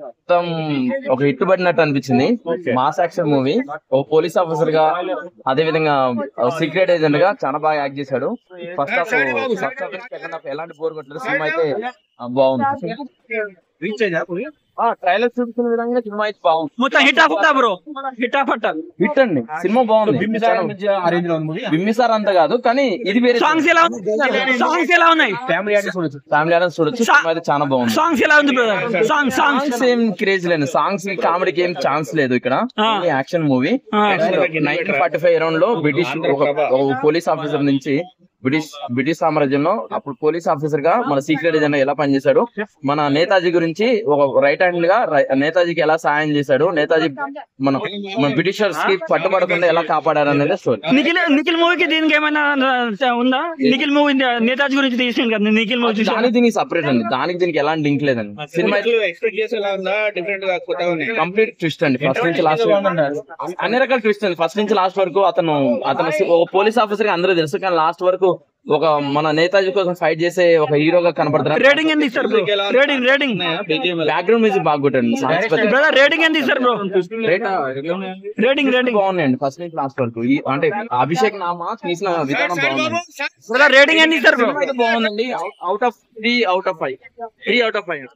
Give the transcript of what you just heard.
మొత్తం ఒక హిట్ పడినట్టు అనిపించింది. Mass action movie. ఒక పోలీస్ ఆఫీసర్ గా, అదే విధంగా సీక్రెట్ ఏజెంట్ గా చాలా బాగా యాక్ట్ చేశాడు. ఫస్ట్ హాఫ్ సెకండ్ హాఫ్ ఎలాంటి బోర్ కొట్టలేదు. సినిమా అయితే బాగుంది. ట్రైలర్ చూపించిన విధంగా సినిమా అయితే బాగుంది. మొత్తం hit of bro, hit of hit అండి. సినిమా బాగుంది. బిమ్మిసార్ అంత కాదు కానీ ఇది వేరే. సాంగ్స్ ఎలా ఉన్నాయి? ఫ్యామిలీ ఆడియన్స్ చూడొచ్చు. సినిమా అయితే చాలా బాగుంది. సాంగ్స్ ఎలా ఉంది బ్రదర్? సాంగ్స్ ఏం క్రేజ్ లేదు. సాంగ్స్ కామెడీకి ఏం ఛాన్స్ లేదు ఇక్కడ. Action movie. 1945 అరౌండ్ లో బ్రిటిష్ ఒక పోలీస్ ఆఫీసర్ నుంచి బ్రిటిష్ సామ్రాజ్యంలో అప్పుడు పోలీస్ ఆఫీసర్ గా మన సీక్రెట్ ఏజెంట్ ఎలా పనిచేశాడు, మన నేతాజీ గురించి ఒక రైట్ హ్యాండ్ గా నేతాజీకి ఎలా సాయం చేశాడు, నేతాజీ మన బ్రిటిషర్స్ కి పట్టుబడకుండా ఎలా కాపాడారు అనేది స్టోరీ. నిఖిల్ మూవీకి దీనికి ఏమైనా ఉందా? నిఖిల్ మూవీ నేతాజీ గురించి తీసింది కదా, నిఖిల్ మూవీ దానికి దీనికి సపరేట్ అండి. దానికి దీనికి ఎలాంటి లింక్ లేదండి. సినిమా కంప్లీట్ ట్విస్ట్ అండి. ఫస్ట్ నుంచి లాస్ట్ అన్ని రకాల ట్విస్ట్ అండి. ఫస్ట్ నుంచి లాస్ట్ వరకు అతను ఒక పోలీస్ ఆఫీసర్ గా అందరూ తెలుసు, కానీ లాస్ట్ వరకు ఒక మన నేతాజీ కోసం ఫైట్ చేసే ఒక హీరోగా కనపడతారు. రేటింగ్ ఎంత ఇస్తారు బ్రో? రేటింగ్ బ్యాక్గ్రౌండ్ మ్యూజిక్ బాగా కొట్టండి. రేటింగ్ ఎంత ఇస్తారు బ్రో? రేటింగ్ బాగున్నాయండి ఫస్ట్ నుంచి లాస్ట్ వరకు. అంటే అభిషేక్ నామా తీసిన విధానం బాగుంది. రేటింగ్ ఎంత ఇస్తారు బ్రో? బాగుందండి. Out of 3 out of 5.